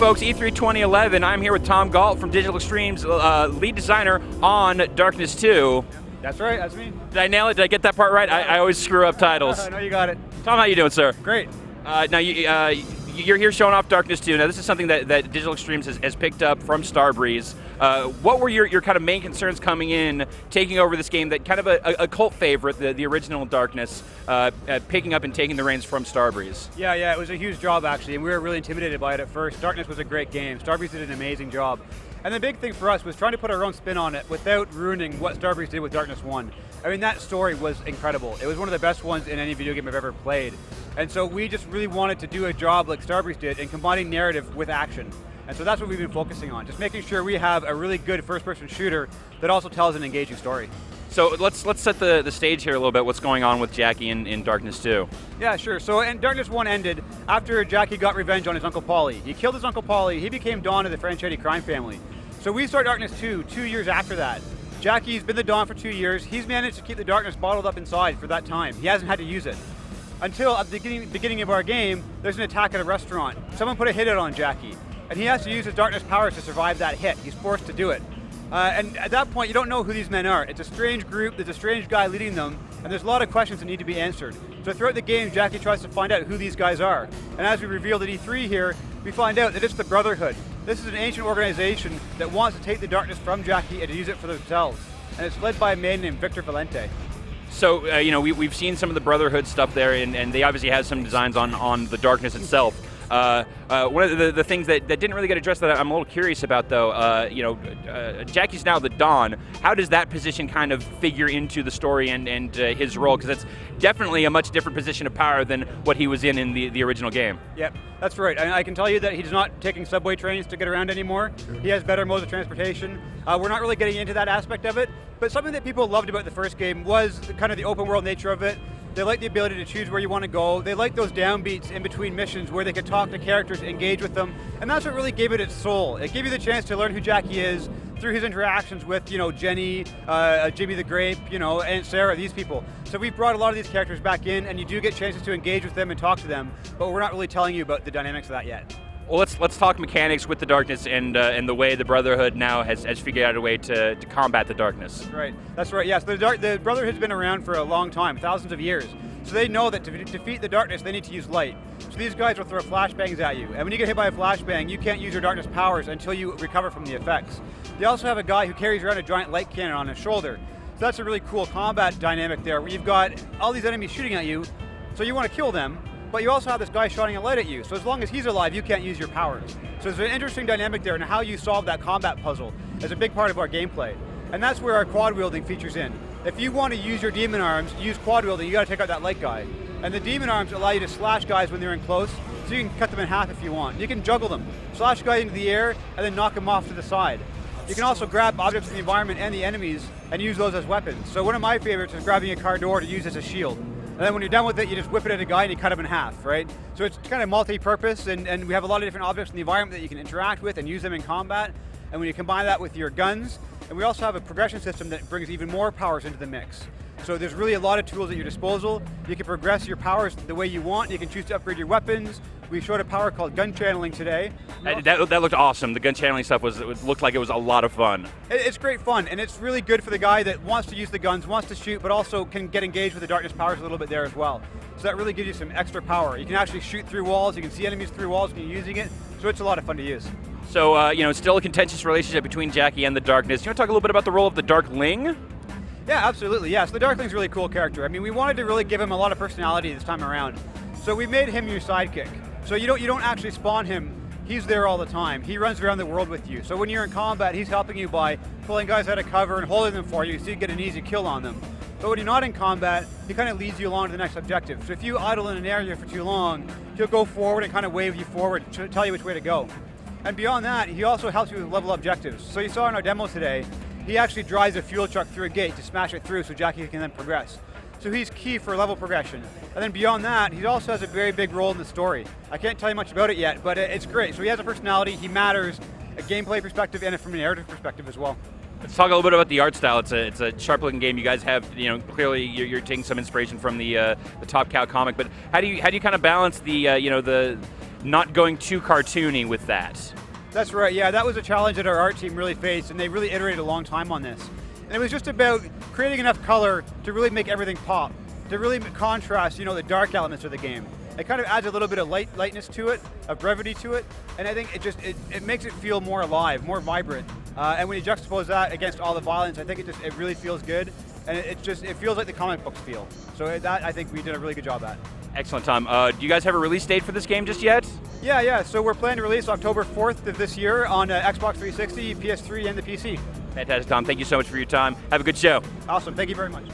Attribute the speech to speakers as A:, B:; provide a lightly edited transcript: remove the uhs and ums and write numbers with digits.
A: folks, E3 2011. I'm here with Tom Galt from Digital Extreme's lead designer on Darkness 2.
B: That's right, that's me.
A: Did I nail it? Did I get that part right? I always screw up titles.
B: I know you got it.
A: Tom, how you doing, sir?
B: Great.
A: Now, you're here showing off Darkness 2. Now, this is something that Digital Extremes has picked up from Starbreeze. What were your kind of main concerns coming in, taking over this game, that kind of a cult favorite, the original Darkness, picking up and taking the reins from Starbreeze?
B: Yeah, it was a huge job, actually, and we were really intimidated by it at first. Darkness was a great game. Starbreeze did an amazing job. And the big thing for us was trying to put our own spin on it without ruining what Starbreeze did with Darkness 1. I mean, that story was incredible. It was one of the best ones in any video game I've ever played. And so we just really wanted to do a job like Starbreeze did in combining narrative with action. And so that's what we've been focusing on, just making sure we have a really good first-person shooter that also tells an engaging story.
A: So let's set the stage here a little bit. What's going on with Jackie in Darkness 2?
B: Yeah, sure. So and Darkness 1 ended after Jackie got revenge on his Uncle Paulie. He killed his Uncle Paulie. He became Don of the Franchetti crime family. So we start Darkness 2 years after that. Jackie's been the Don for 2 years. He's managed to keep the darkness bottled up inside for that time. He hasn't had to use it. Until at the beginning of our game, there's an attack at a restaurant. Someone put a hit out on Jackie, and he has to use his darkness powers to survive that hit. He's forced to do it. And at that point, you don't know who these men are. It's a strange group, there's a strange guy leading them, and there's a lot of questions that need to be answered. So throughout the game, Jackie tries to find out who these guys are. And as we revealed at E3 here, we find out that it's the Brotherhood. This is an ancient organization that wants to take the darkness from Jackie and to use it for themselves. And it's led by a man named Victor Valente.
A: So, we've seen some of the Brotherhood stuff there, and they obviously have some designs on the darkness itself. One of the things that didn't really get addressed that I'm a little curious about, though, Jackie's now the Don. How does that position kind of figure into the story and his role? Because it's definitely a much different position of power than what he was in the original game.
B: Yep, that's right. I can tell you that he's not taking subway trains to get around anymore. He has better modes of transportation. We're not really getting into that aspect of it, but something that people loved about the first game was kind of the open world nature of it. They like the ability to choose where you want to go. They like those downbeats in between missions where they could talk to characters, engage with them, and that's what really gave it its soul. It gave you the chance to learn who Jackie is through his interactions with, Jenny, Jimmy the Grape, Aunt Sarah, these people. So we've brought a lot of these characters back in, and you do get chances to engage with them and talk to them, but we're not really telling you about the dynamics of that yet.
A: Well, let's talk mechanics with the darkness and the way the Brotherhood now has figured out a way to combat the darkness.
B: That's right. Yes, the Brotherhood's been around for a long time, thousands of years. So they know that to defeat the darkness, they need to use light. So these guys will throw flashbangs at you, and when you get hit by a flashbang, you can't use your darkness powers until you recover from the effects. They also have a guy who carries around a giant light cannon on his shoulder. So that's a really cool combat dynamic there, where you've got all these enemies shooting at you, so you want to kill them, but you also have this guy shining a light at you. So as long as he's alive, you can't use your powers. So there's an interesting dynamic there, and how you solve that combat puzzle is a big part of our gameplay. And that's where our quad wielding features in. If you want to use your demon arms, use quad wielding, you got to take out that light guy. And the demon arms allow you to slash guys when they're in close, so you can cut them in half if you want. You can juggle them, slash a guy into the air, and then knock him off to the side. You can also grab objects in the environment and the enemies and use those as weapons. So one of my favorites is grabbing a car door to use as a shield. And then when you're done with it, you just whip it at a guy and you cut him in half, right? So it's kind of multi-purpose, and we have a lot of different objects in the environment that you can interact with and use them in combat. And when you combine that with your guns, and we also have a progression system that brings even more powers into the mix. So there's really a lot of tools at your disposal. You can progress your powers the way you want. You can choose to upgrade your weapons. We showed a power called gun channeling today.
A: That looked awesome. The gun channeling stuff looked like it was a lot of fun.
B: It's great fun, and it's really good for the guy that wants to use the guns, wants to shoot, but also can get engaged with the darkness powers a little bit there as well. So that really gives you some extra power. You can actually shoot through walls. You can see enemies through walls when you're using it. So it's a lot of fun to use.
A: So, still a contentious relationship between Jackie and the darkness. You want to talk a little bit about the role of the Darkling?
B: Yeah, absolutely. Yeah, so the Darkling's a really cool character. I mean, we wanted to really give him a lot of personality this time around. So we made him your sidekick. So you don't actually spawn him. He's there all the time. He runs around the world with you. So when you're in combat, he's helping you by pulling guys out of cover and holding them for you so you get an easy kill on them. But when you're not in combat, he kind of leads you along to the next objective. So if you idle in an area for too long, he'll go forward and kind of wave you forward to tell you which way to go. And beyond that, he also helps you with level objectives. So you saw in our demo today, he actually drives a fuel truck through a gate to smash it through so Jackie can then progress. So he's key for level progression. And then beyond that, he also has a very big role in the story. I can't tell you much about it yet, but it's great. So he has a personality, he matters, a gameplay perspective and from a narrative perspective as well.
A: Let's talk a little bit about the art style. It's a sharp-looking game. You guys have, clearly you're taking some inspiration from the Top Cow comic. But how do you kind of balance the not going too cartoony with that.
B: That's right, yeah, that was a challenge that our art team really faced, and they really iterated a long time on this. And it was just about creating enough color to really make everything pop, to really contrast, the dark elements of the game. It kind of adds a little bit of lightness to it, of brevity to it, and I think it makes it feel more alive, more vibrant. And when you juxtapose that against all the violence, I think it really feels good, and it feels like the comic books feel. So that I think we did a really good job at.
A: Excellent, Tom. Do you guys have a release date for this game just yet?
B: Yeah. So we're planning to release October 4th of this year on Xbox 360, PS3, and the PC.
A: Fantastic, Tom. Thank you so much for your time. Have a good show.
B: Awesome. Thank you very much.